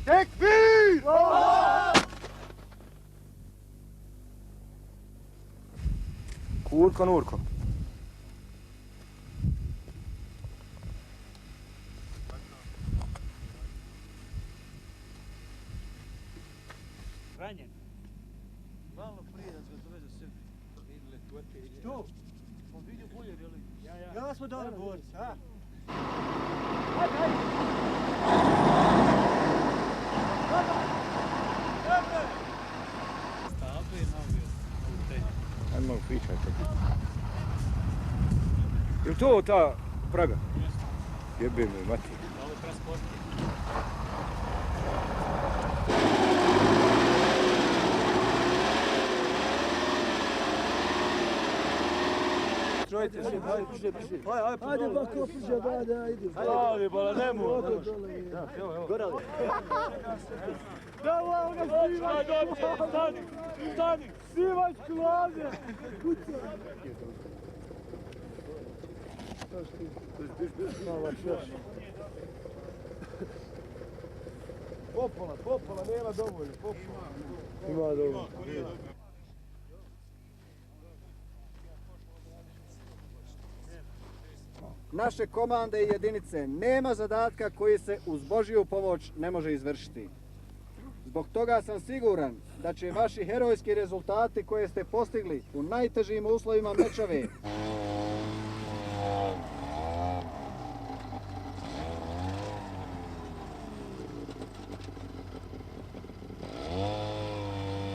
Tekbir! Kurko, Nurko. Ranjen. Malo prije da se doveze sebi. Tu. On vidio bolje, je li? Ja smo dobro borci, a? Ajde malo pričajte. Je to ta Praga? Jebe me, mati. Malo transportno. Čujte se, hajde, piše. Hajde, bako, piše, ajde. Hajde, bala, nemoj. Gorali. Evo ga snimač, stani, snimač klaze. Popola, nema dovoljno, popola. Ima dobro. Naše komande i jedinice nema zadatka koji se uz Božju pomoć ne može izvršiti. Zbog toga sam siguran da će vaši herojski rezultati koje ste postigli u najtežim uslovima Mečave